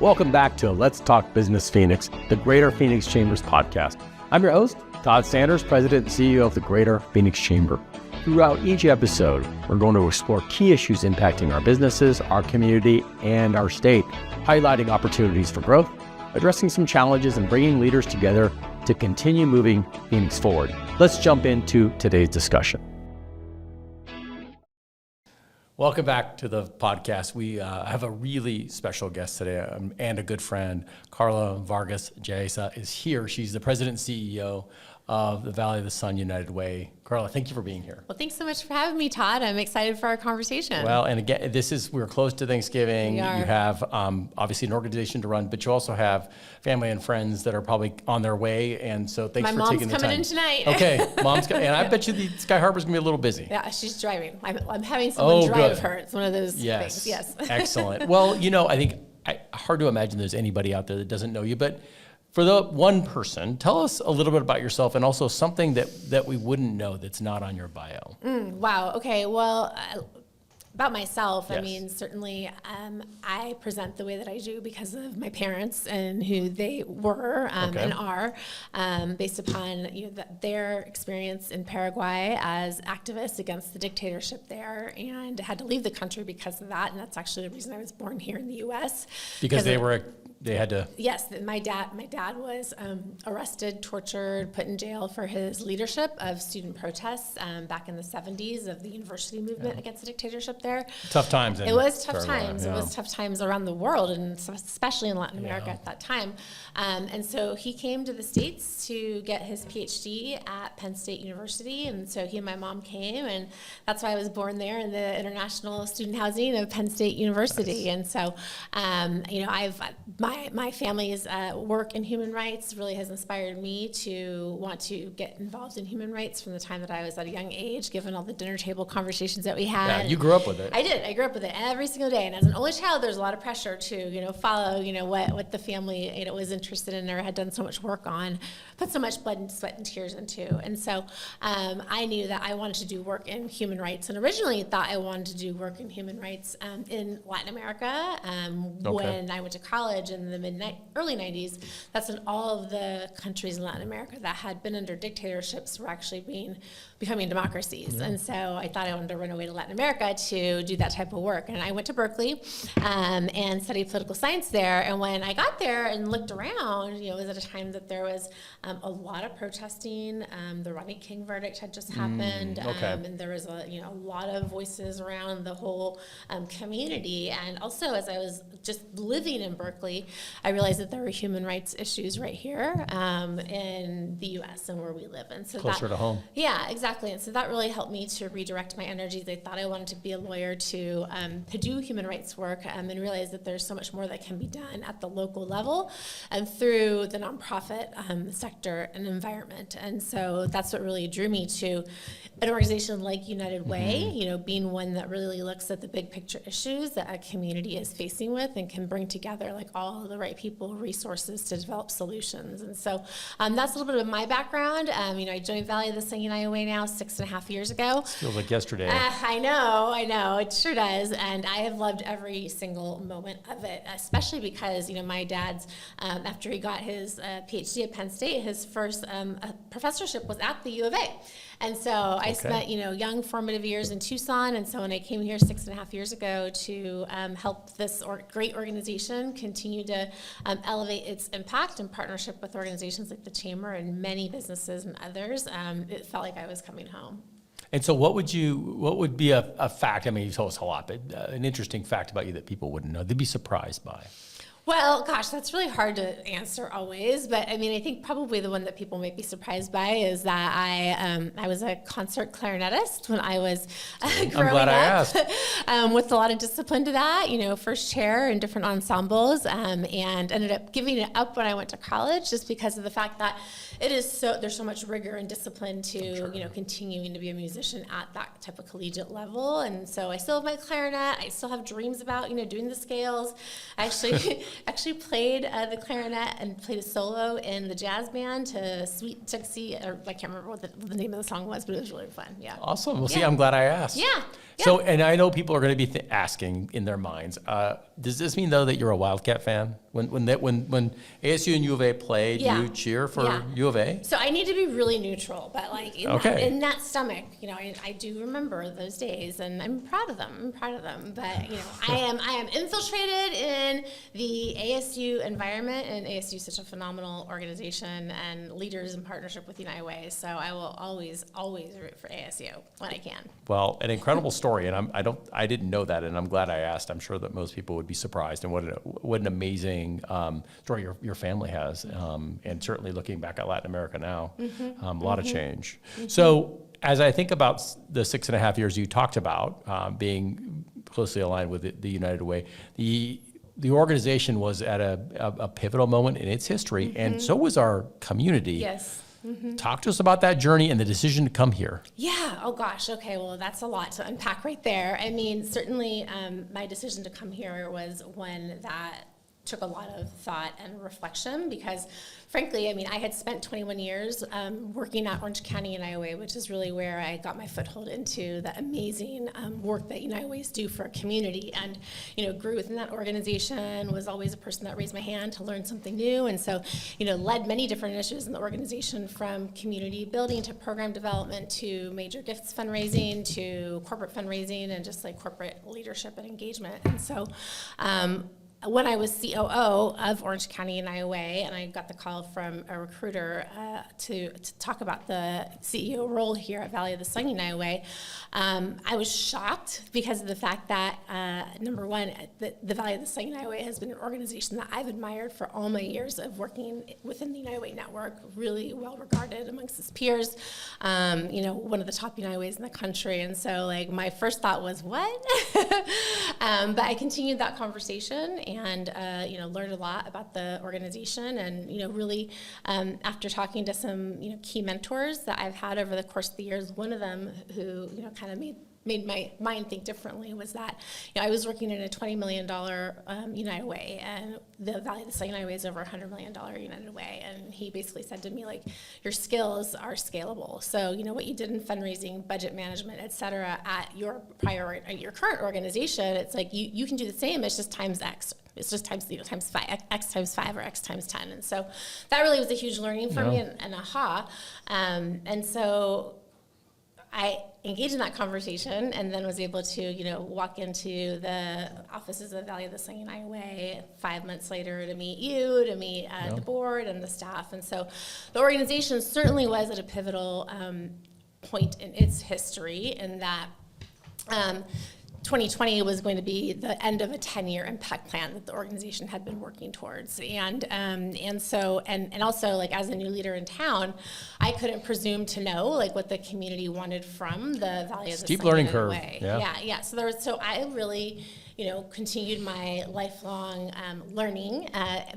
Welcome back to Let's Talk Business Phoenix, the Greater Phoenix Chambers podcast. I'm your host, Todd Sanders, President and CEO of the Greater Phoenix Chamber. Throughout each episode, we're going to explore key issues impacting our businesses, our community, and our state, highlighting opportunities for growth, addressing some challenges, and bringing leaders together to continue moving Phoenix forward. Let's jump into today's discussion. Welcome back to the podcast. We have a really special guest today and a good friend. Carla Vargas Jasa is here. She's the president and CEO of the Valley of the Sun United Way. Carla, thank you for being here. Well, thanks so much for having me, Todd. I'm excited for our conversation. Well, and again, we're close to Thanksgiving. We are. You have obviously an organization to run, but you also have family and friends that are probably on their way. And so thanks for taking the time. My mom's coming in tonight. Okay, mom's coming. And I bet you the Sky Harbor's going to be a little busy. Yeah, she's driving. I'm having someone drive her. It's one of those yes. things. Yes. Excellent. Well, I think hard to imagine there's anybody out there that doesn't know you, but for the one person, tell us a little bit about yourself and also something that we wouldn't know that's not on your bio. Wow. Okay. Well, about myself, yes. I mean, certainly I present the way that I do because of my parents and who they were and are, based upon their experience in Paraguay as activists against the dictatorship there, and had to leave the country because of that. And that's actually the reason I was born here in the U.S. Because they had to. Yes, my dad was arrested, tortured, put in jail for his leadership of student protests back in the 70s of the university movement against the dictatorship there. Tough times. It was tough times. Yeah. It was tough times around the world, and especially in Latin America at that time. And so he came to the States to get his PhD at Penn State University, and so he and my mom came, and that's why I was born there in the international student housing of Penn State University. Nice. And so, my family's work in human rights really has inspired me to want to get involved in human rights from the time that I was at a young age, given all the dinner table conversations that we had. Yeah, you grew up with it. I did. I grew up with it every single day. And as an only child, there's a lot of pressure to, follow, what the family, was interested in or had done so much work on, put so much blood and sweat and tears into. And so I knew that I wanted to do work in human rights, and originally thought I wanted to do work in human rights in Latin America. When I went to college in the early 90s, that's when all of the countries in Latin America that had been under dictatorships were actually becoming democracies. Yeah. And so I thought I wanted to run away to Latin America to do that type of work. And I went to Berkeley and studied political science there. And when I got there and looked around, it was at a time that there was a lot of protesting. The Rodney King verdict had just happened. And there was a lot of voices around the whole community. And also, as I was just living in Berkeley, I realized that there were human rights issues right here in the U.S. and where we live. And so closer to home. Yeah, exactly. And so that really helped me to redirect my energies. I thought I wanted to be a lawyer to do human rights work and realize that there's so much more that can be done at the local level and through the nonprofit sector and environment. And so that's what really drew me to an organization like United Way, being one that really looks at the big picture issues that a community is facing with and can bring together all the right people, resources to develop solutions. And so that's a little bit of my background. I joined Valley of the Sun United Way now 6.5 years ago. Feels like yesterday. I know, it sure does. And I have loved every single moment of it, especially because, my dad's, after he got his PhD at Penn State, his first professorship was at the U of A. And so I spent, young formative years in Tucson. And so when I came here 6.5 years ago to help this great organization continue to elevate its impact in partnership with organizations like the Chamber and many businesses and others, it felt like I was coming home. And so what would be a fact, you told us a lot, but an interesting fact about you that people wouldn't know, they'd be surprised by? Well, gosh, that's really hard to answer always, but I think probably the one that people might be surprised by is that I was a concert clarinetist when I was growing up. I'm glad I asked. With a lot of discipline to that, first chair in different ensembles, and ended up giving it up when I went to college just because of the fact that there's so much rigor and discipline to continuing to be a musician at that type of collegiate level. And so I still have my clarinet. I still have dreams about doing the scales. I actually played the clarinet and played a solo in the jazz band to Sweet Dixie, or I can't remember what the name of the song was, but it was really fun. Yeah. Awesome. Well, see, I'm glad I asked. Yeah. So, and I know people are going to be asking in their minds, does this mean though that you're a Wildcat fan? When ASU and U of A played, you cheer for U of A? So I need to be really neutral, but like in that stomach, I do remember those days, and I'm proud of them. But I am infiltrated in the ASU environment, and ASU is such a phenomenal organization and leaders in partnership with United Way. So I will always root for ASU when I can. Well, an incredible story, and I didn't know that, and I'm glad I asked. I'm sure that most people would be surprised, and what an amazing story your family has, and certainly looking back at Latin America now, a lot of change. So as I think about the 6.5 years you talked about being closely aligned with the United Way, the organization was at a pivotal moment in its history, and so was our community. Yes. Talk to us about that journey and the decision to come here. Yeah. Oh gosh. Okay. Well, that's a lot to unpack right there. I mean, certainly my decision to come here was one that took a lot of thought and reflection because, frankly, I mean, I had spent 21 years working at Orange County United Way, which is really where I got my foothold into the amazing work that United Ways do for a community, and grew within that organization. Was always a person that raised my hand to learn something new, and so led many different initiatives in the organization, from community building to program development to major gifts fundraising to corporate fundraising and just like corporate leadership and engagement. And so when I was COO of Orange County United Way, and I got the call from a recruiter to talk about the CEO role here at Valley of the Sun United Way, I was shocked because of the fact that, number one, the Valley of the Sun United Way has been an organization that I've admired for all my years of working within the United Way network, really well regarded amongst its peers, one of the top United Ways in the country. And so like my first thought was, what? But I continued that conversation and learned a lot about the organization, and really after talking to some key mentors that I've had over the course of the years, one of them who kind of made my mind think differently was that I was working in a $20 million United Way, and the Valley of the Sun United Way is over a $100 million United Way, and he basically said to me, like, your skills are scalable. So what you did in fundraising, budget management, et cetera, at your current organization, it's like you can do the same. It's just times X. It's just times 5, X times 5 or X times 10. And so that really was a huge learning for me and aha. And so I engaged in that conversation and then was able to, walk into the offices of Valley of the Sun United Way 5 months later to meet you, to meet the board and the staff. And so the organization certainly was at a pivotal point in its history, in that 2020 was going to be the end of a 10-year impact plan that the organization had been working towards, and also, like, as a new leader in town, I couldn't presume to know like what the community wanted from the Valley of the Steep Sun learning United curve. Way. Yeah. So I really continued my lifelong learning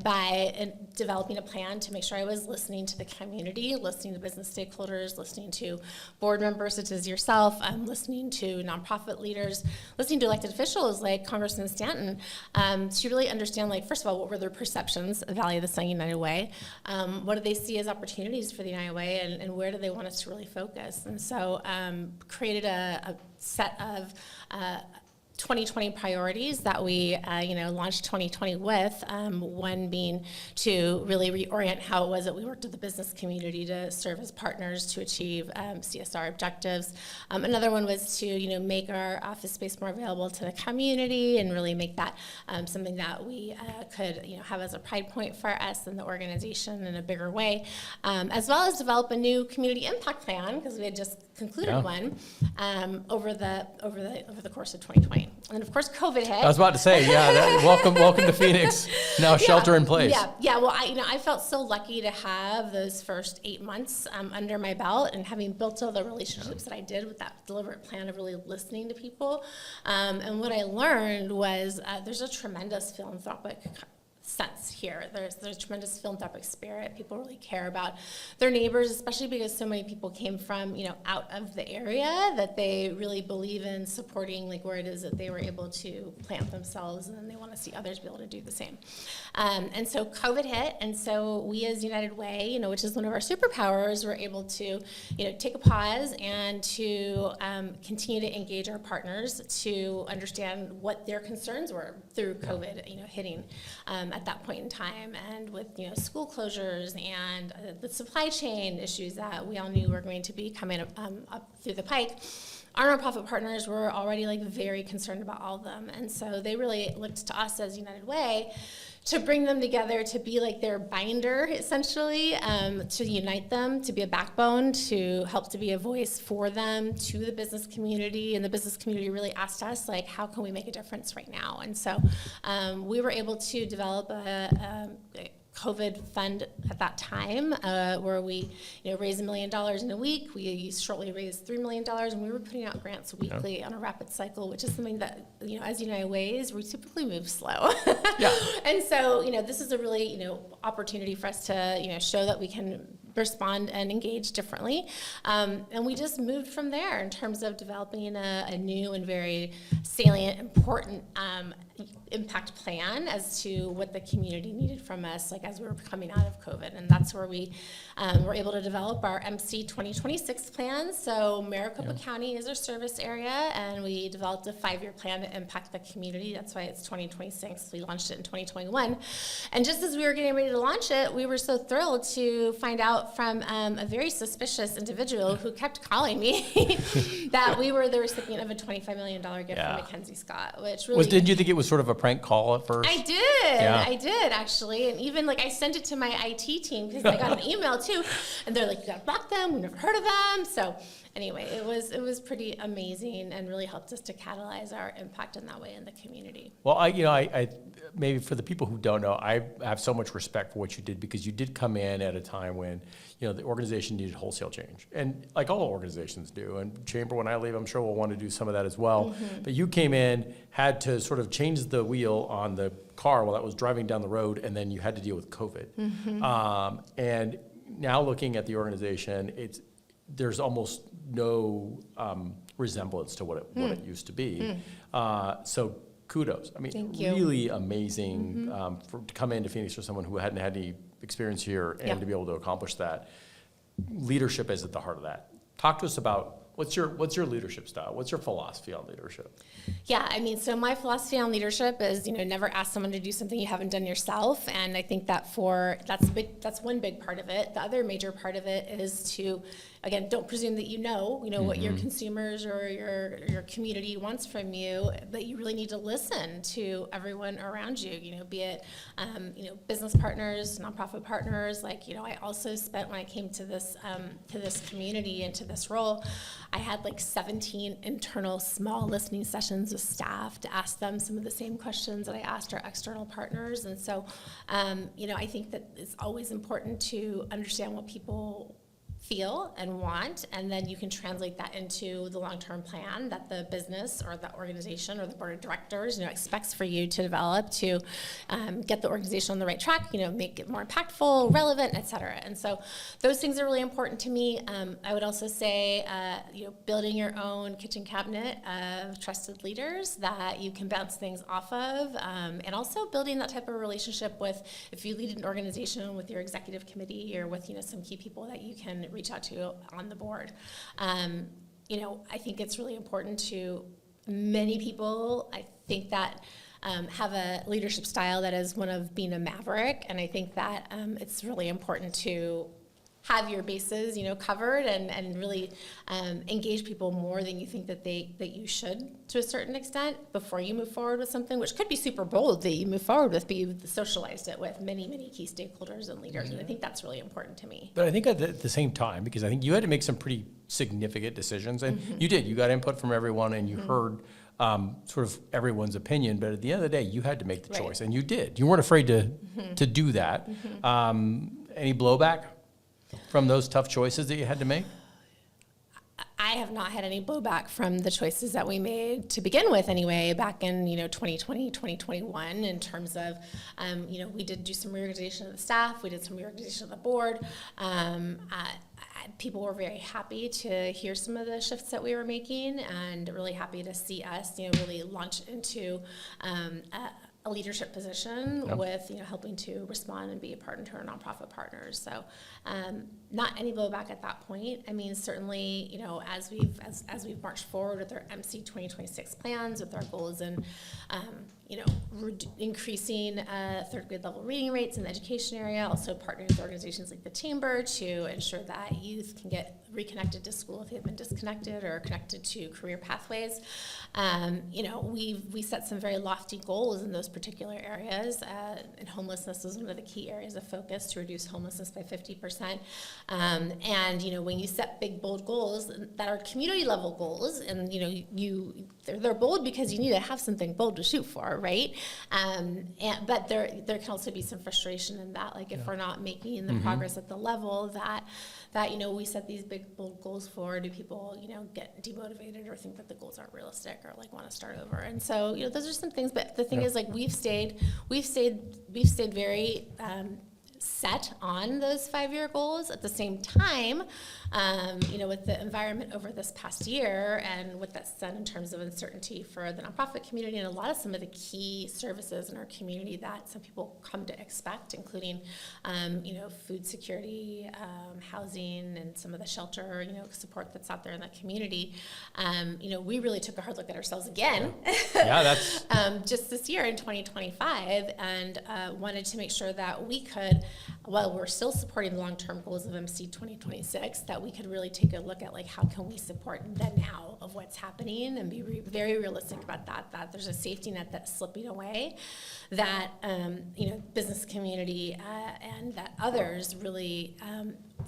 by developing a plan to make sure I was listening to the community, listening to business stakeholders, listening to board members such as yourself, listening to nonprofit leaders, listening to elected officials like Congressman Stanton, to really understand, like, first of all, what were their perceptions of Valley of the Sun United Way? What do they see as opportunities for the United Way, and where do they want us to really focus? And so created a set of 2020 priorities that we launched 2020 with, one being to really reorient how it was that we worked with the business community to serve as partners to achieve CSR objectives. Another one was to make our office space more available to the community and really make that something that we could have as a pride point for us and the organization in a bigger way, as well as develop a new community impact plan, because we had just concluded one over the course of 2020. And of course, COVID hit. I was about to say, welcome to Phoenix. Now shelter in place. Yeah. Well, I felt so lucky to have those first 8 months under my belt, and having built all the relationships that I did with that deliberate plan of really listening to people. And what I learned was there's a tremendous philanthropic sense here. There's tremendous philanthropic spirit. People really care about their neighbors, especially because so many people came from, out of the area, that they really believe in supporting, like, where it is that they were able to plant themselves, and then they want to see others be able to do the same. And so COVID hit, and so we as United Way, which is one of our superpowers, were able to, take a pause and to continue to engage our partners to understand what their concerns were through COVID, hitting. at that point in time. And with, school closures and the supply chain issues that we all knew were going to be coming up through the pike, our nonprofit partners were already very concerned about all of them. And so they really looked to us as United Way to bring them together, to be their binder, essentially, to unite them, to be a backbone, to help to be a voice for them, to the business community. And the business community really asked us, how can we make a difference right now? And so we were able to develop a COVID fund at that time, where we raised $1 million in a week. We shortly raised $3 million, and we were putting out grants weekly on a rapid cycle, which is something that, as United Ways, we typically move slow. Yeah. And so, this is a really, opportunity for us to, show that we can respond and engage differently. And we just moved from there in terms of developing a new and very salient, important impact plan as to what the community needed from us, as we were coming out of COVID. And that's where we were able to develop our MC 2026 plan. So Maricopa County is our service area, and we developed a 5-year plan to impact the community. That's why it's 2026. We launched it in 2021. And just as we were getting ready to launch it, we were so thrilled to find out from a very suspicious individual who kept calling me that we were the recipient of a $25 million gift from Mackenzie Scott, which really... Didn't you think it was sort of a prank call at first? I did. Yeah. I did, actually. And even I sent it to my IT team because I got an email too. And they're like, you got to block them. We've never heard of them. So anyway, it was pretty amazing and really helped us to catalyze our impact in that way in the community. Well, I maybe for the people who don't know, I have so much respect for what you did, because you did come in at a time when, the organization needed wholesale change. And like all organizations do, and Chamber, when I leave, I'm sure we'll want to do some of that as well. Mm-hmm. But you came in, had to sort of change the wheel on the car while that was driving down the road, and then you had to deal with COVID. Mm-hmm. And now looking at the organization, there's almost no resemblance to what it used to be. So kudos. I mean, Thank you. Really amazing to come into Phoenix for someone who hadn't had any experience here, and to be able to accomplish that. Leadership is at the heart of that. Talk to us about what's your leadership style? What's your philosophy on leadership? Yeah, so my philosophy on leadership is, never ask someone to do something you haven't done yourself. And I think that's one big part of it. The other major part of it is to, again, don't presume that what your consumers or your community wants from you, but you really need to listen to everyone around you, be it, business partners, nonprofit partners. I also spent, when I came to this community and to this role, I had 17 internal small listening sessions with staff to ask them some of the same questions that I asked our external partners. And so, I think that it's always important to understand what people feel and want, and then you can translate that into the long-term plan that the business or the organization or the board of directors, expects for you to develop to get the organization on the right track, make it more impactful, relevant, et cetera. And so those things are really important to me. I would also say, building your own kitchen cabinet of trusted leaders that you can bounce things off of, and also building that type of relationship with, if you lead an organization, with your executive committee or with, some key people that you can reach out to on the board. I think it's really important to many people, I think that have a leadership style that is one of being a maverick, and I think that it's really important to have your bases, covered and really engage people more than you think that you should, to a certain extent, before you move forward with something, which could be super bold that you move forward with, but you've socialized it with many, many key stakeholders and leaders, and I think that's really important to me. But I think at the same time, because I think you had to make some pretty significant decisions, and you did. You got input from everyone, and you heard sort of everyone's opinion, but at the end of the day, you had to make the choice, and you did. You weren't afraid to do that. Any blowback from those tough choices that you had to make? I have not had any blowback from the choices that we made to begin with, anyway, back in 2020, 2021, in terms of we did do some reorganization of the staff, we did some reorganization of the board. People were very happy to hear some of the shifts that we were making, and really happy to see us really launch into a leadership position with, helping to respond and be a partner to our nonprofit partners. So not any blowback at that point. I mean, certainly, as we've marched forward with our MC 2026 plans, with our goals and, increasing third grade level reading rates in the education area, also partnering with organizations like the Chamber to ensure that youth can get reconnected to school if they've been disconnected or connected to career pathways. We set some very lofty goals in those particular areas, and homelessness was one of the key areas of focus, to reduce homelessness by 50%. When you set big, bold goals that are community level goals, and they're bold because you need to have something bold to shoot for, right? But there can also be some frustration in that, like if we're not making the progress at the level that we set these big, bold goals for, do people get demotivated or think that the goals aren't realistic or like want to start over? And so those are some things. But the thing is, like, we've stayed very set on those 5-year goals. At the same time, with the environment over this past year and what that's done in terms of uncertainty for the nonprofit community and a lot of some of the key services in our community that some people come to expect, including, food security, housing, and some of the shelter, support that's out there in the community. We really took a hard look at ourselves again. That's just this year in 2025, and wanted to make sure that we could, while we're still supporting the long-term goals of MC 2026, that we could really take a look at, like, how can we support the now of what's happening and be very realistic about that there's a safety net that's slipping away, that business community and that others really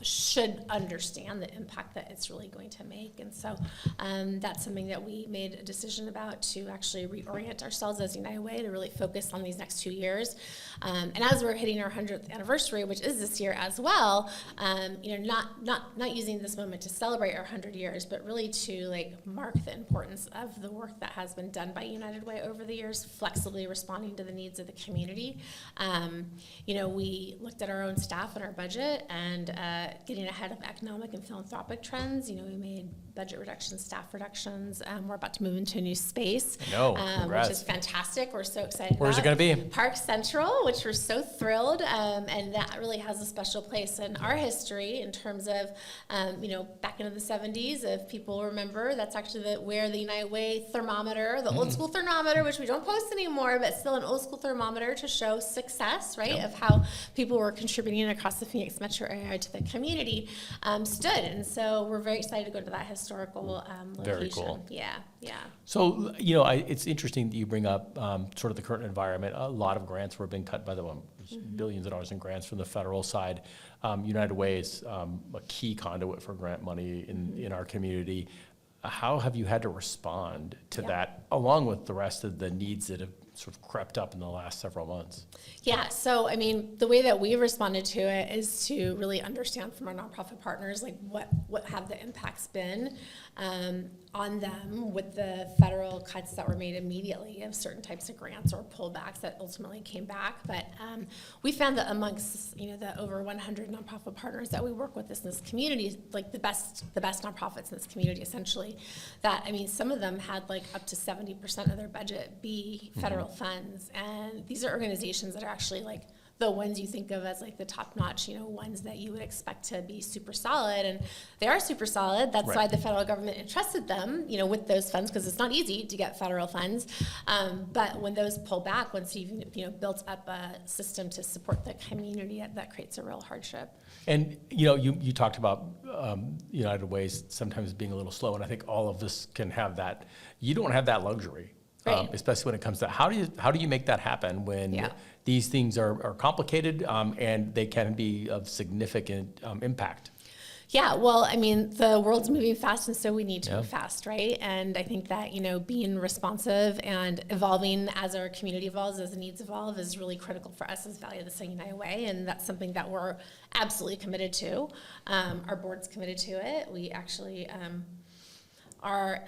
should understand the impact that it's really going to make. And so that's something that we made a decision about, to actually reorient ourselves as United Way to really focus on these next 2 years. And as we're hitting our 100th anniversary, which is this year as well, not using this moment to celebrate our 100 years, but really to mark the importance of the work that has been done by United Way over the years, flexibly responding to the needs of the community. We looked at our own staff and our budget, and getting ahead of economic and philanthropic trends. We made budget reductions, staff reductions. We're about to move into a new space, which is fantastic. We're so excited. Where's it going to be? Park Central, which we're so thrilled, and that really has a special place in our history in terms of, back into the 70s. If people remember, that's actually where the United Way thermometer, the old school thermometer, which we don't post anymore, but still an old school thermometer to show success, right, of how people were contributing across the Phoenix metro area to the community, stood. And so we're very excited to go to that historical location. Very cool. Yeah. So, it's interesting that you bring up sort of the current environment. A lot of grants were being cut by billions of dollars in grants from the federal side. United Way is a key conduit for grant money in our community. How have you had to respond to that, along with the rest of the needs that have sort of crept up in the last several months? Yeah, so the way that we responded to it is to really understand from our nonprofit partners, what have the impacts been on them with the federal cuts that were made immediately of certain types of grants or pullbacks that ultimately came back. But we found that amongst the over 100 nonprofit partners that we work with in this community, the best nonprofits in this community, essentially, that some of them had up to 70% of their budget be federal funds, and these are organizations that are actually the ones you think of as the top-notch, ones that you would expect to be super solid, and they are super solid. That's why the federal government entrusted them, with those funds, because it's not easy to get federal funds. But when those pull back, once you've built up a system to support the community, that creates a real hardship. And you talked about United Ways sometimes being a little slow, and I think all of us can have that. You don't have that luxury. Right. Especially when it comes to how do you make that happen when these things are complicated and they can be of significant impact? Yeah, well, the world's moving fast, and so we need to move fast, right? And I think that, being responsive and evolving as our community evolves, as the needs evolve, is really critical for us as Value of the Sun United Way, and that's something that we're absolutely committed to. Our board's committed to it. We actually are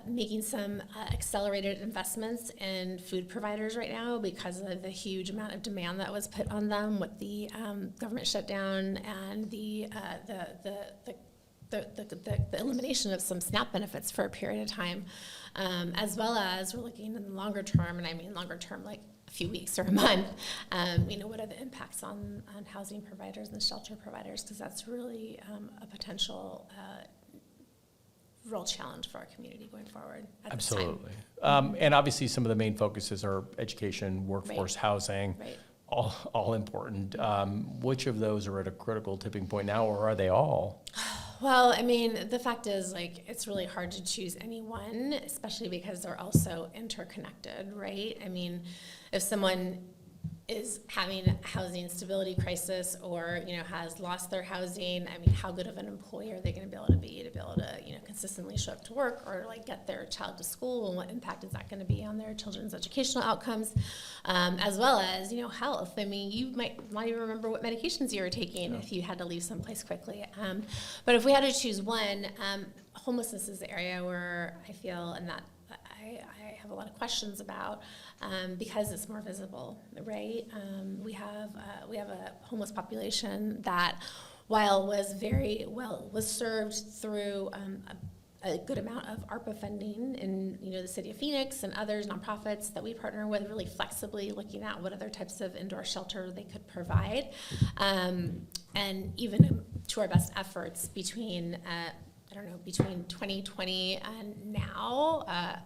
making some accelerated investments in food providers right now because of the huge amount of demand that was put on them with the government shutdown and the elimination of some SNAP benefits for a period of time, as well as we're looking in the longer term, and longer term few weeks or a month, what are the impacts on housing providers and shelter providers, because that's really a potential real challenge for our community going forward at Absolutely. this time. And obviously some of the main focuses are education, workforce, Right. housing, Right. all important. Which of those are at a critical tipping point now, or are they all? Well, I mean, the fact is, like, it's really hard to choose any one, especially because they're also interconnected, right? I mean, if someone is having a housing instability crisis or, has lost their housing, I mean, how good of an employer are they going to be able to, consistently show up to work or, like, get their child to school, and what impact is that going to be on their children's educational outcomes, as well as, health. I mean, you might not even remember what medications you were taking if you had to leave someplace quickly. But if we had to choose one, homelessness is the area where I feel, and that I have a lot of questions about, because it's more visible, right? We have a homeless population that, while was served through a good amount of ARPA funding in the city of Phoenix and others nonprofits that we partner with, really flexibly looking at what other types of indoor shelter they could provide, and even to our best efforts between 2020 and now.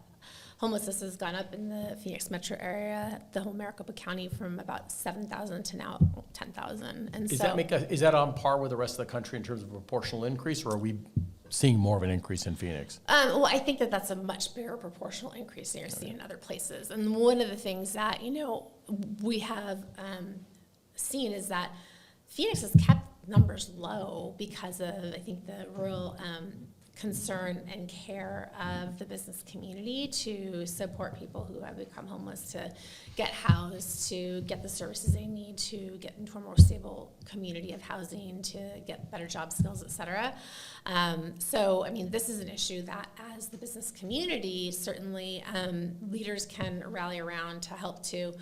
Homelessness has gone up in the Phoenix metro area, the whole Maricopa County, from about 7,000 to now 10,000. And Is that on par with the rest of the country in terms of proportional increase, or are we seeing more of an increase in Phoenix? Well, I think that's a much bigger proportional increase than you're seeing in other places. And one of the things that, we have seen is that Phoenix has kept numbers low because of, I think, the real concern and care of the business community to support people who have become homeless, to get housed, to get the services they need, to get into a more stable community of housing, to get better job skills, et cetera. So, I mean, this is an issue that, as the business community, certainly leaders can rally around to help to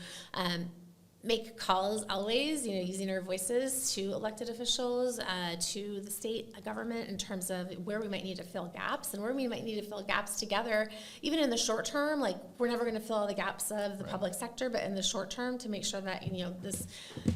make calls always, using our voices to elected officials, to the state government, in terms of where we might need to fill gaps and where we might need to fill gaps together, even in the short term. Like, we're never going to fill all the gaps of the public sector, but in the short term, to make sure that,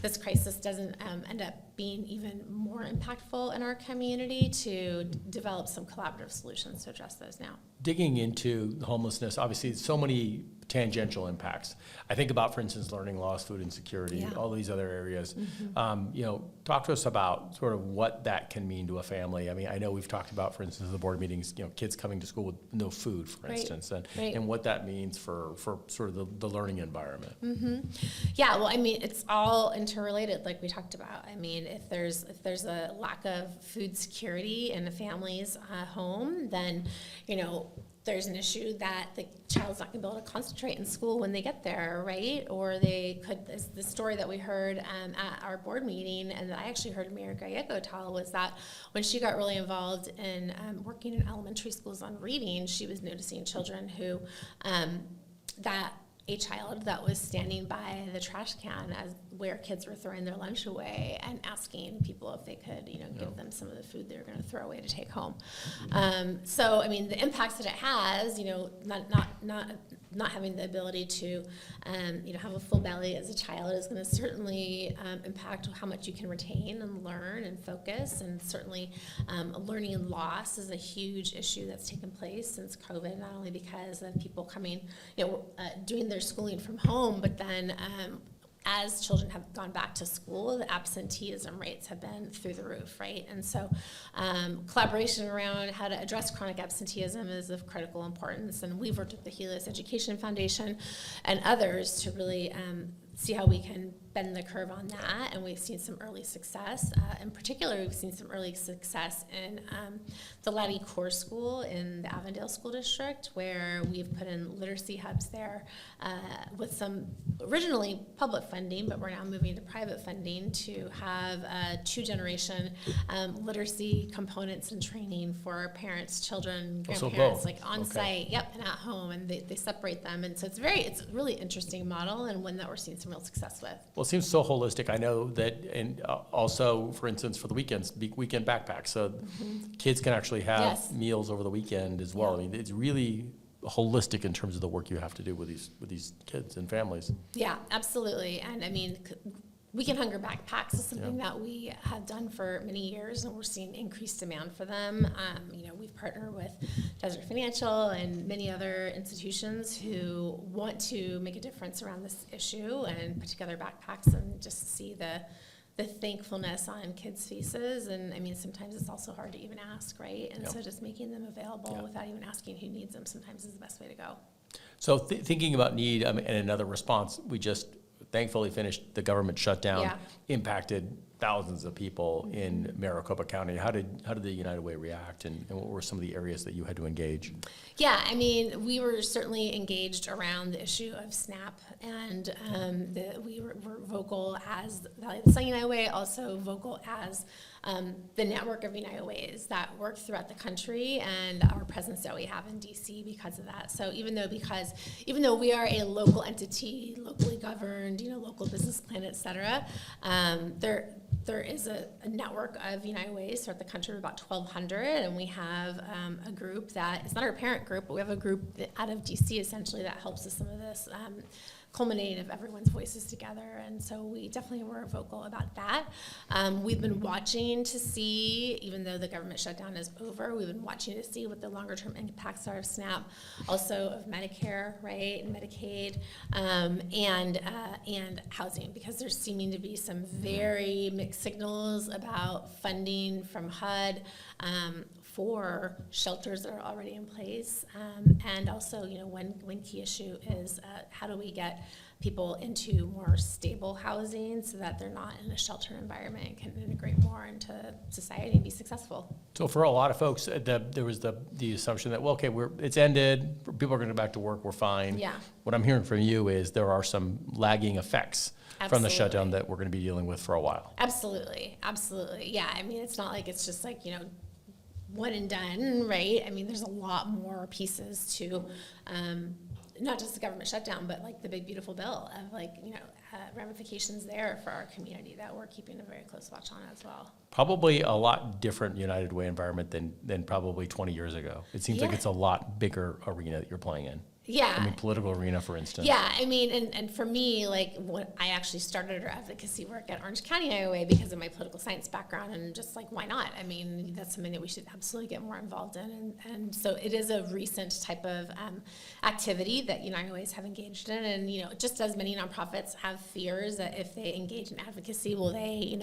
this crisis doesn't end up being even more impactful in our community, to develop some collaborative solutions to address those now. Digging into homelessness, obviously, so many tangential impacts. I think about, for instance, learning loss, food insecurity, all these other areas. Mm-hmm. Talk to us about sort of what that can mean to a family. I mean, I know we've talked about, for instance, the board meetings, kids coming to school with no food, for instance, and what that means for sort of the learning environment. Mm-hmm. Yeah, well, I mean, it's all interrelated, like we talked about. I mean, if there's a lack of food security in a family's home, then, there's an issue that the child's not going to be able to concentrate in school when they get there, right? Or they could, as the story that we heard at our board meeting, and that I actually heard Mayor Gallego tell, was that when she got really involved in working in elementary schools on reading, she was noticing children who, a child that was standing by the trash can where kids were throwing their lunch away, and asking people if they could, give them some of the food they were going to throw away to take home. So, I mean, the impacts that it has, not having the ability to, have a full belly as a child is going to certainly impact how much you can retain and learn and focus. And certainly, learning loss is a huge issue that's taken place since COVID, not only because of people coming, doing their schooling from home, but then as children have gone back to school, the absenteeism rates have been through the roof, right? And so collaboration around how to address chronic absenteeism is of critical importance. And we've worked with the Helios Education Foundation and others to really see how we can bend the curve on that, and we've seen some early success. In particular, we've seen some early success in the Laddie Core School in the Avondale School District, where we've put in literacy hubs there with some originally public funding, but we're now moving to private funding to have two-generation literacy components and training for parents, children, grandparents, like on-site, and at home, and they separate them. And so it's a really interesting model, and one that we're seeing some real success with. Well, it seems so holistic. I know that, and also, for instance, for the weekends, weekend backpacks, so kids can actually have meals over the weekend as well. I mean, it's really holistic in terms of the work you have to do with these kids and families. Yeah, absolutely. And I mean, Weekend Hunger backpacks is something that we have done for many years, and we're seeing increased demand for them. We've partnered with Desert Financial and many other institutions who want to make a difference around this issue and put together backpacks and just see the thankfulness on kids' faces. And I mean, sometimes it's also hard to even ask, right? And so just making them available without even asking who needs them sometimes is the best way to go. So thinking about need, and another response, we just thankfully finished the government shutdown, impacted thousands of people in Maricopa County. How did the United Way react, and what were some of the areas that you had to engage? Yeah, I mean, we were certainly engaged around the issue of SNAP, and we were vocal as the Valley of the Sun United Way, also vocal as the network of United Ways that work throughout the country, and our presence that we have in DC because of that. So even though we are a local entity, locally governed, local business plan, et cetera, there is a network of United Ways throughout the country of about 1,200, and we have a group that, it's not our parent group, but we have a group out of DC essentially that helps with some of this culminating of everyone's voices together, and so we definitely were vocal about that. We've been watching to see, even though the government shutdown is over, we've been watching to see what the longer term impacts are of SNAP, also of Medicare, right, and Medicaid, and housing, because there's seeming to be some very mixed signals about funding from HUD for shelters that are already in place, and also, one key issue is how do we get people into more stable housing so that they're not in a shelter environment and can integrate more into society and be successful. So for a lot of folks, there was the assumption that, well, okay, it's ended, people are going to go back to work, we're fine. Yeah. What I'm hearing from you is there are some lagging effects from the shutdown that we're going to be dealing with for a while. Absolutely. Yeah, I mean, it's not like it's just like, one and done, right? I mean, there's a lot more pieces to not just the government shutdown, but like the big beautiful bill of ramifications there for our community that we're keeping a very close watch on as well. Probably a lot different United Way environment than probably 20 years ago. It seems like it's a lot bigger arena that you're playing in. Yeah. I mean, political arena, for instance. Yeah, I mean, and for me, like, when I actually started our advocacy work at Orange County, Iowa, because of my political science background, and just like, why not? I mean, that's something that we should absolutely get more involved in, and so it is a recent type of activity that United Ways have engaged in, and just as many nonprofits have fears that if they engage in advocacy, will they,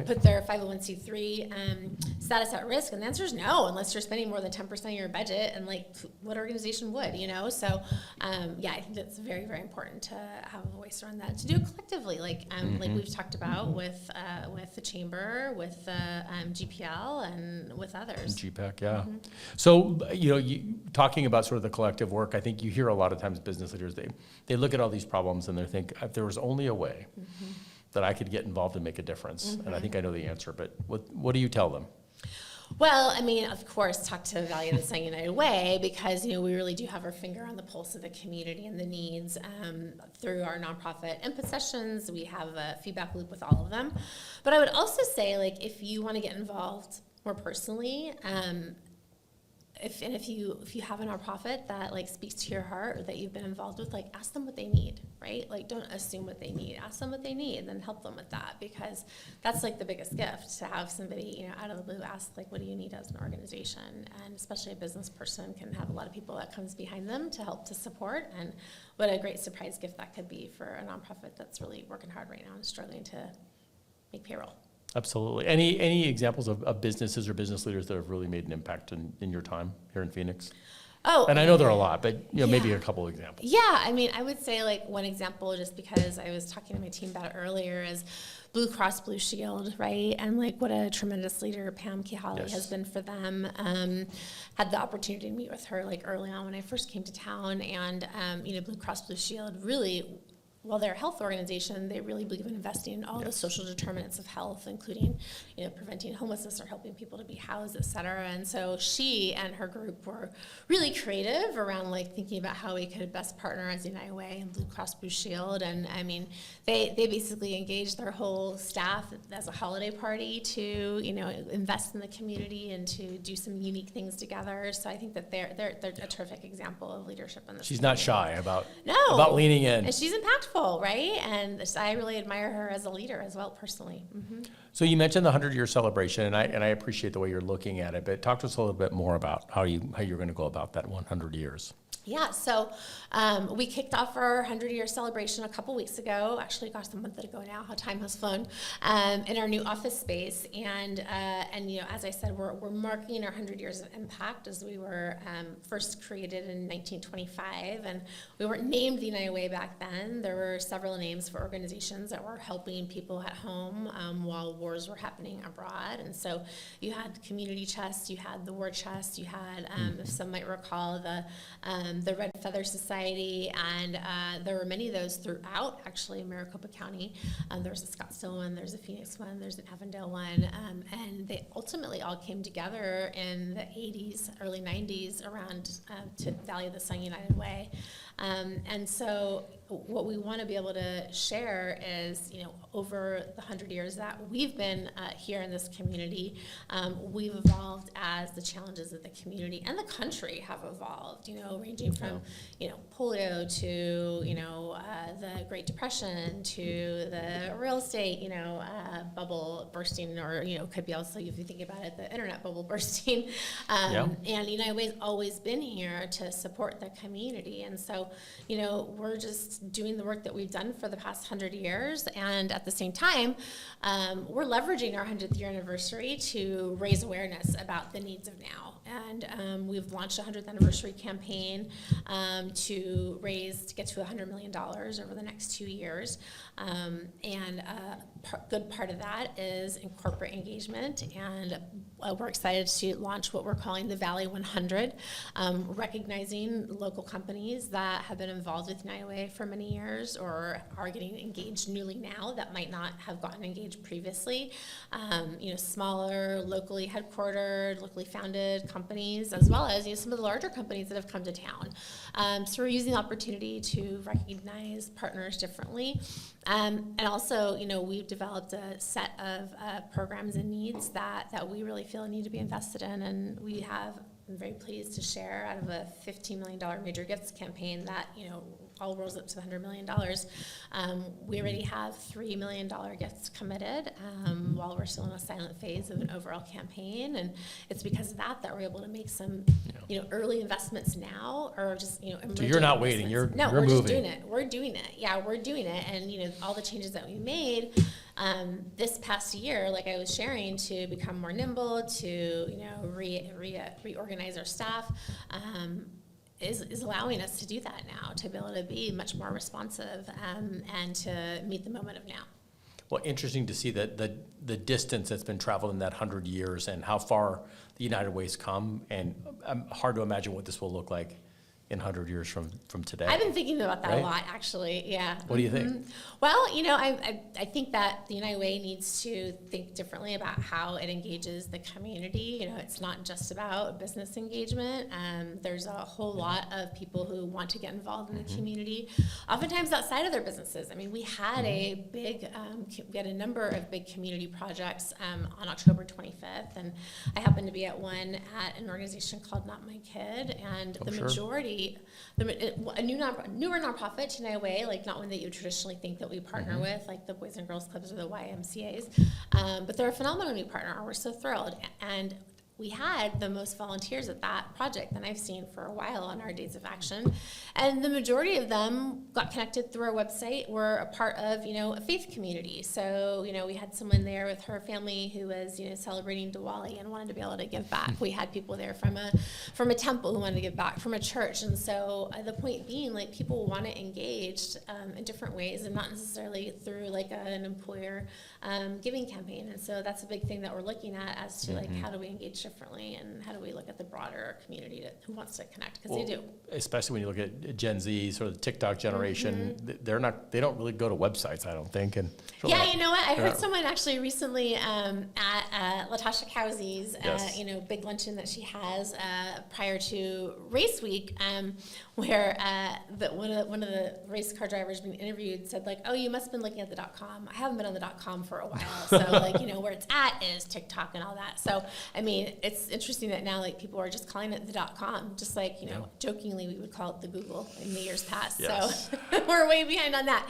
put their 501c3 status at risk? And the answer is no, unless you're spending more than 10% of your budget, and like, what organization would, So, I think that's very, very important to have a voice around that, to do it collectively, like we've talked about with the Chamber, with the GPL, and with others. GPAC, yeah. Mm-hmm. So, you talking about sort of the collective work, I think you hear a lot of times business leaders, they look at all these problems and they think, if there was only a way that I could get involved and make a difference, and I think I know the answer, but what do you tell them? Well, I mean, of course, talk to Valley of the Sun United Way, because, we really do have our finger on the pulse of the community and the needs through our nonprofit input sessions. We have a feedback loop with all of them. But I would also say, like, if you want to get involved more personally, if you have a nonprofit that like speaks to your heart or that you've been involved with, like, ask them what they need, right? Like, don't assume what they need. Ask them what they need and then help them with that, because that's like the biggest gift, to have somebody, out of the blue ask, like, what do you need as an organization? And especially a business person can have a lot of people that comes behind them to help to support, and what a great surprise gift that could be for a nonprofit that's really working hard right now and struggling to make payroll. Absolutely. Any examples of businesses or business leaders that have really made an impact in your time here in Phoenix? Oh, and I know there are a lot, but maybe a couple examples. Yeah, I mean, I would say like one example, just because I was talking to my team about it earlier, is Blue Cross Blue Shield, right? And like what a tremendous leader Pam Kihali has been for them. Had the opportunity to meet with her like early on when I first came to town, and Blue Cross Blue Shield really while they're a health organization, they really believe in investing in all the social determinants of health, including, preventing homelessness or helping people to be housed, et cetera. And so she and her group were really creative around thinking about how we could best partner as United Way and Blue Cross Blue Shield. And I mean, they basically engaged their whole staff as a holiday party to, invest in the community and to do some unique things together. So I think that they're a terrific example of leadership in this. She's community. not shy about leaning in. And she's impactful. Right? And I really admire her as a leader as well, personally. Mm-hmm. So you mentioned the 100-year celebration, and I appreciate the way you're looking at it, but talk to us a little bit more about how you're going to go about that 100 years. Yeah, so we kicked off our 100-year celebration a couple weeks ago. Actually, gosh, a month ago now. How time has flown. In our new office space, and as I said, we're marking our 100 years of impact as we were first created in 1925, and we weren't named the United Way back then. There were several names for organizations that were helping people at home while wars were happening abroad, and so you had Community Chest, you had the War Chest, you had, if some might recall, the Red Feather Society, and there were many of those throughout, actually, Maricopa County. There's a Scottsdale one, there's a Phoenix one, there's an Avondale one, and they ultimately all came together in the 80s, early 90s around to Valley of the Sun United Way. And so what we want to be able to share is, over the 100 years that we've been here in this community, we've evolved as the challenges of the community and the country have evolved, ranging from, polio to, the Great Depression to the real estate, bubble bursting, or, could be also, if you think about it, the internet bubble bursting. And United Way's always been here to support the community. And so, we're just doing the work that we've done for the past 100 years. And at the same time, we're leveraging our 100th year anniversary to raise awareness about the needs of now. And we've launched a 100th anniversary campaign to get to $100 million over the next 2 years. And a good part of that is in corporate engagement. And we're excited to launch what we're calling the Valley 100, recognizing local companies that have been involved with United Way for many years or are getting engaged newly now that might not have gotten engaged previously. Smaller, locally headquartered, locally founded companies, as well as some of the larger companies that have come to town. So we're using the opportunity to recognize partners differently. And also, we've developed a set of programs and needs that we really feel need to be invested in, and we have I'm very pleased to share out of a $15 million major gifts campaign that, all rolls up to $100 million. We already have $3 million gifts committed while we're still in a silent phase of an overall campaign. And it's because of that we're able to make some, early investments now, or just, So you're not waiting, you're moving. Just doing it. We're doing it. Yeah, we're doing it. And, all the changes that we made this past year, like I was sharing, to become more nimble, to, reorganize our staff, is allowing us to do that now, to be able to be much more responsive and to meet the moment of now. Well, interesting to see the distance that's been traveled in that 100 years and how far the United Way's come, and hard to imagine what this will look like in 100 years from today. I've been thinking about that a lot, actually. Yeah. What do you think? Well, I think that the United Way needs to think differently about how it engages the community. It's not just about business engagement. There's a whole lot of people who want to get involved in the community, oftentimes outside of their businesses. I mean, we had we had a number of big community projects on October 25th, and I happened to be at one at an organization called Not My Kid, and majority, a newer nonprofit, United Way, like not one that you traditionally think that we partner with, like the Boys and Girls Clubs or the YMCAs, but they're a phenomenal new partner. We're so thrilled, and we had the most volunteers at that project than I've seen for a while on our Days of Action. And the majority of them got connected through our website, were a part of, a faith community. So, we had someone there with her family who was, celebrating Diwali and wanted to be able to give back. We had people there from a temple who wanted to give back, from a church. And so the point being, people want to engage in different ways and not necessarily through an employer giving campaign. And so that's a big thing that we're looking at as to how do we engage differently, and how do we look at the broader community who wants to connect, because they do. Especially when you look at Gen Z, sort of the TikTok generation, they don't really go to websites, I don't think. And yeah, you know what? I heard someone actually recently at Latasha Cowsey's, big luncheon that she has prior to race week, where one of the race car drivers being interviewed said, like, oh, you must have been looking at the .com. I haven't been on the .com for a while. So, like, where it's at is TikTok and all that. So, I mean, it's interesting that now, like, people are just calling it the .com, just like, jokingly we would call it the Google in the years past. Yes. So we're way behind on that.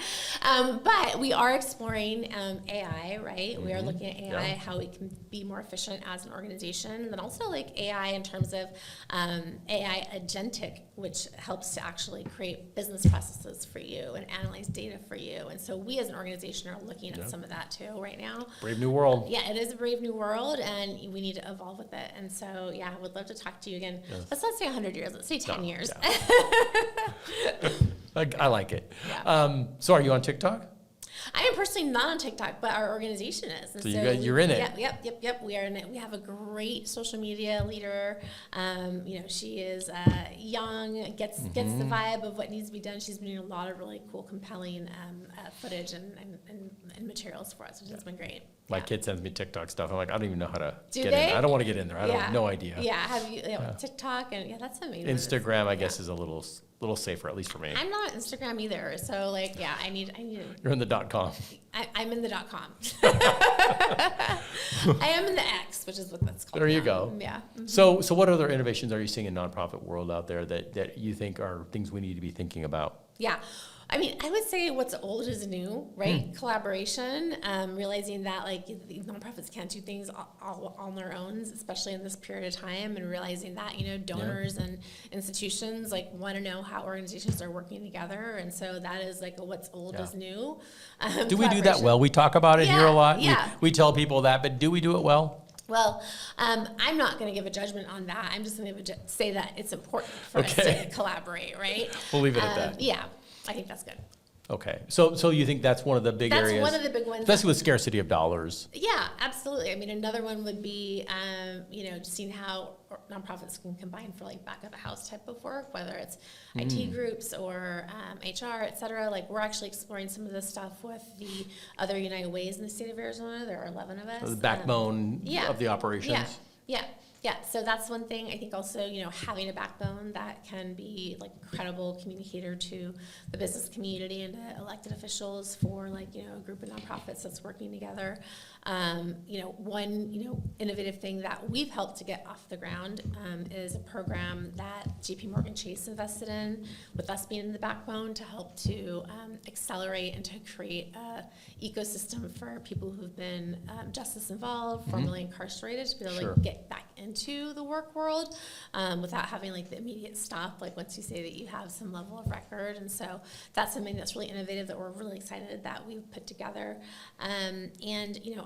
But we are exploring AI, right? We are looking at AI, how we can be more efficient as an organization. And then also, like, AI in terms of AI agentic, which helps to actually create business processes for you and analyze data for you. And so we as an organization are looking at some of that too right now. Brave new world. Yeah, it is a brave new world, and we need to evolve with it. And so, yeah, I would love to talk to you again. Yes. Let's not say 100 years. Let's say 10 years. Yeah. I like it. Yeah. So are you on TikTok? I am personally not on TikTok, but our organization is. And so you're in it. Yep. We are in it. We have a great social media leader. She is young, gets the vibe of what needs to be done. She's been doing a lot of really cool, compelling footage and materials for us, which has been great. My kid sends me TikTok stuff. I'm like, I don't even know how to get in. I don't want to get in there. I have no idea. Yeah, have you TikTok and that's amazing. Instagram, I guess, is a little safer, at least for me. I'm not on Instagram either, so like, I need. You're in the .com. I'm in the .com. I am in the X, which is what that's called. There you go. Yeah. Mm-hmm. So what other innovations are you seeing in nonprofit world out there that you think are things we need to be thinking about? Yeah. I mean, I would say what's old is new, right? Collaboration, realizing that like nonprofits can't do things all on their own, especially in this period of time, and realizing that donors and institutions like want to know how organizations are working together, and so that is like what's old is new. Do we do that well? We talk about it here a lot. Yeah. We tell people that, but do we do it well? Well, I'm not going to give a judgment on that. I'm just going to say that it's important for us to collaborate, right? We'll leave it at that. Yeah. I think that's good. Okay. So you think that's one of the big areas? That's one of the big ones. Especially with scarcity of dollars. Yeah, absolutely. I mean, another one would be, seeing how nonprofits can combine for like back of the house type of work, whether it's IT groups or HR, et cetera. Like we're actually exploring some of this stuff with the other United Ways in the state of Arizona. There are 11 of us. So the backbone of the operations. Yeah, so that's one thing. I think also, having a backbone that can be like a credible communicator to the business community and to elected officials for like, a group of nonprofits that's working together. One, innovative thing that we've helped to get off the ground is a program that JP Morgan Chase invested in, with us being in the backbone to help to accelerate and to create a ecosystem for people who've been justice involved, formerly incarcerated, to be able to get back into the work world without having like the immediate stop, like once you say that you have some level of record. And so that's something that's really innovative that we're really excited that we've put together.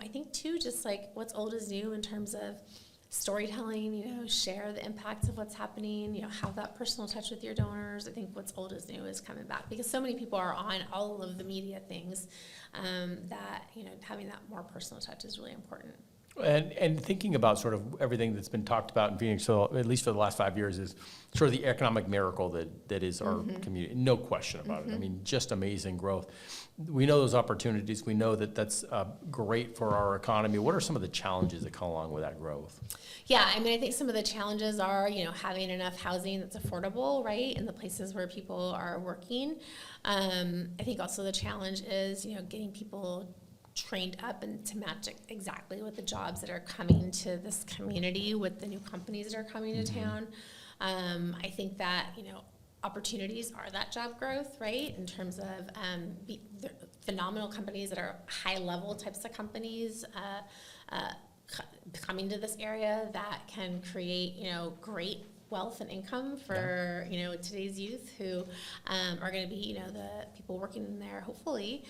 I think too, just like what's old is new in terms of storytelling, share the impacts of what's happening, have that personal touch with your donors. I think what's old is new is coming back because so many people are on all of the media things that, having that more personal touch is really important. And thinking about sort of everything that's been talked about in Phoenix, so at least for the last 5 years, is sort of the economic miracle that is our community. No question about it. I mean, just amazing growth. We know those opportunities. We know that that's great for our economy. What are some of the challenges that come along with that growth? Yeah, I mean, I think some of the challenges are, having enough housing that's affordable, right, in the places where people are working. I think also the challenge is, getting people trained up and to match exactly with the jobs that are coming to this community with the new companies that are coming to town. I think that, opportunities are that job growth, right? In terms of the phenomenal companies that are high-level types of companies coming to this area that can create, great wealth and income for today's youth who are going to be the people working in their hopefully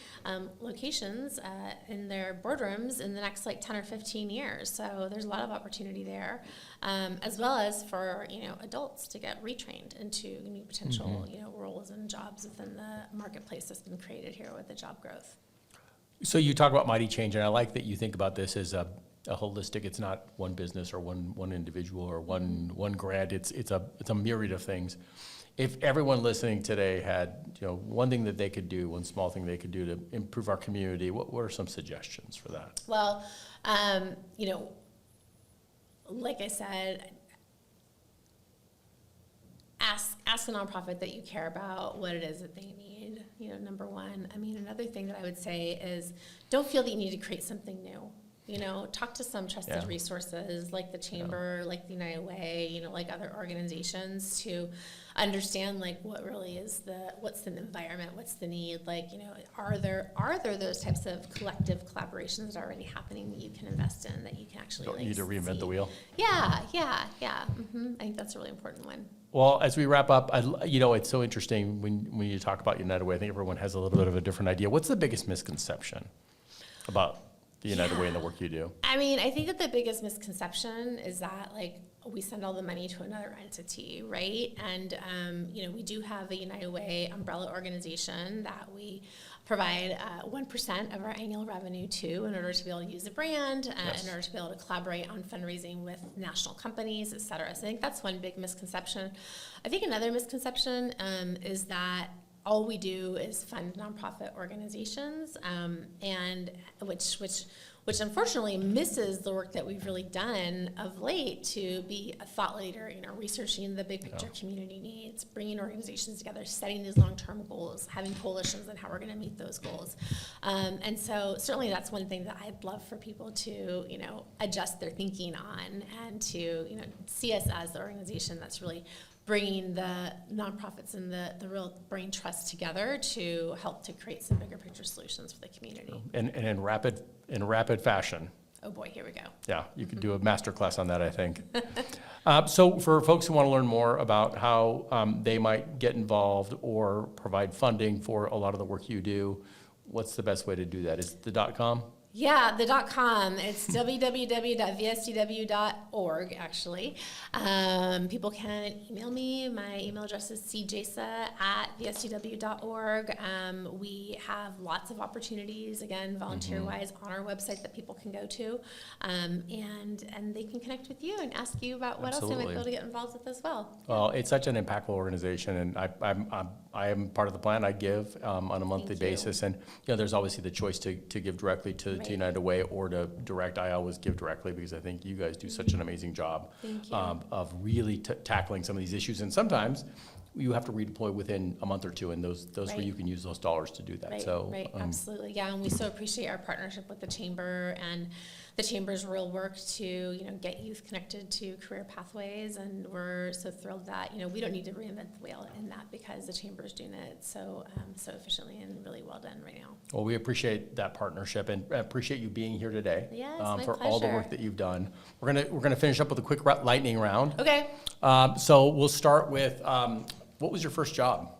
locations in their boardrooms in the next like 10 or 15 years. So there's a lot of opportunity there, as well as for adults to get retrained into new potential roles and jobs within the marketplace that's been created here with the job growth. So you talk about mighty change, and I like that you think about this as a holistic. It's not one business or one individual or one grant. It's a myriad of things. If everyone listening today had, one thing that they could do, one small thing they could do to improve our community, what are some suggestions for that? Well, like I said, ask a nonprofit that you care about what it is that they need, number one. I mean, another thing that I would say is don't feel that you need to create something new. Talk to some trusted resources like the Chamber, like the United Way, like other organizations to understand like what really is what's the environment, what's the need, are there those types of collective collaborations that are already happening that you can invest in, that you can actually Don't need to reinvent the wheel. Yeah. I think that's a really important one. Well, as we wrap up, it's so interesting when you talk about United Way. I think everyone has a little bit of a different idea. What's the biggest misconception about the United Way and the work you do? I mean, I think that the biggest misconception is that we send all the money to another entity, right? And we do have a United Way umbrella organization that we provide 1% of our annual revenue to in order to be able to use the brand, in order to be able to collaborate on fundraising with national companies, et cetera. So I think that's one big misconception. I think another misconception is that all we do is fund nonprofit organizations, and which unfortunately misses the work that we've really done of late to be a thought leader, researching the big picture community needs, bringing organizations together, setting these long-term goals, having coalitions and how we're going to meet those goals. And so certainly that's one thing that I'd love for people to, adjust their thinking on and to, see us as the organization that's really bringing the nonprofits and the real brain trust together to help to create some bigger picture solutions for the community. And in rapid fashion. Oh boy, here we go. Yeah, you could do a master class on that, I think. So for folks who want to learn more about how they might get involved or provide funding for a lot of the work you do, what's the best way to do that? Is it the .com? Yeah, the .com. It's www.vsdw.org, actually. People can email me. My email address is cjasa@vsdw.org. We have lots of opportunities, again, volunteer-wise, on our website that people can go to. And they can connect with you and ask you about what else they might be able to get involved with as well. Well, it's such an impactful organization, and I am part of the plan. I give on a monthly basis, and there's obviously the choice to give directly to United Way or to direct. I always give directly because I think you guys do such an amazing job of really tackling some of these issues. And sometimes you have to redeploy within a month or two, and those where you can use those dollars to do that. Absolutely, and we so appreciate our partnership with the Chamber and the Chamber's real work to get youth connected to career pathways, and we're so thrilled that we don't need to reinvent the wheel in that because the Chamber is doing it so efficiently and really well done right now. Well, we appreciate that partnership and appreciate you being here today. Yes, for my all the work that you've done. We're gonna finish up with a quick lightning round. Okay. So we'll start with what was your first job?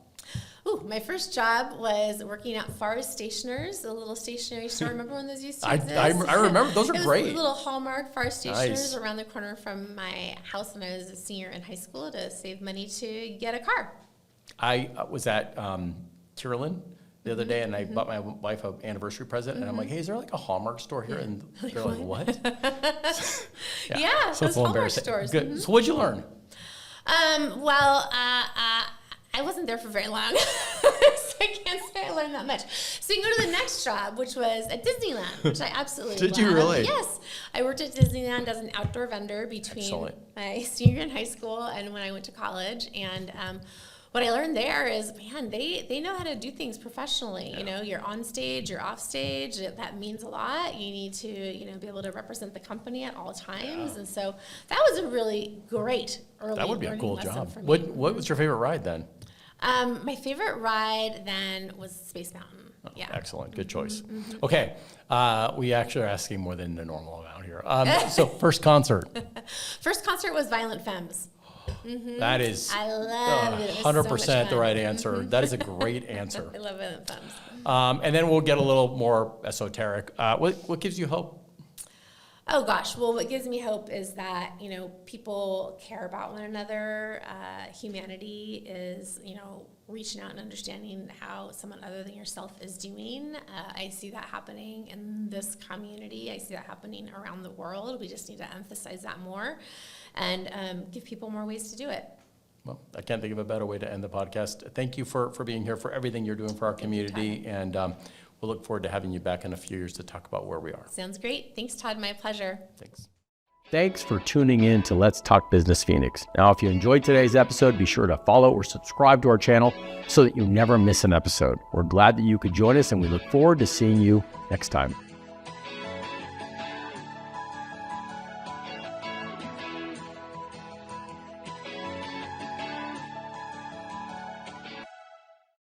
Ooh, my first job was working at Forest Stationers, a little stationery store. Remember when those used to exist? I remember. Those are great. It was a little Hallmark Forest Stationers around the corner from my house when I was a senior in high school to save money to get a car. I was at Tyrolin the other day, and I bought my wife an anniversary present, and I'm like, hey, is there like a Hallmark store here? And they're like, what? Yeah, so those Hallmark stores. Good. So what'd you learn? I wasn't there for very long, so I can't say I learned that much. So you can go to the next job, which was at Disneyland, which I absolutely loved. Did you really? Yes. I worked at Disneyland as an outdoor vendor between my senior in high school and when I went to college. And what I learned there is, man, they know how to do things professionally. Yeah. You're on stage, you're off stage. That means a lot. You need to, be able to represent the company at all times. Yeah. And so that was a really great early That would be a learning cool lesson job. for me. What was your favorite ride then? My favorite ride then was Space Mountain. Yeah. Excellent. Good choice. Okay. We actually are asking more than the normal amount here. So first concert. First concert was Violent Femmes. That is I love it. 100% the right answer. That is a great answer. I love Violent Femmes. And then we'll get a little more esoteric. What gives you hope? Oh gosh, well what gives me hope is that, people care about one another. Humanity is, reaching out and understanding how someone other than yourself is doing. I see that happening in this community. I see that happening around the world. We just need to emphasize that more and give people more ways to do it. Well, I can't think of a better way to end the podcast. Thank you for being here, for everything you're doing for our community, and we'll look forward to having you back in a few years to talk about where we are. Sounds great. Thanks, Todd. My pleasure. Thanks. Thanks for tuning in to Let's Talk Business Phoenix. Now, if you enjoyed today's episode, be sure to follow or subscribe to our channel so that you never miss an episode. We're glad that you could join us, and we look forward to seeing you next time.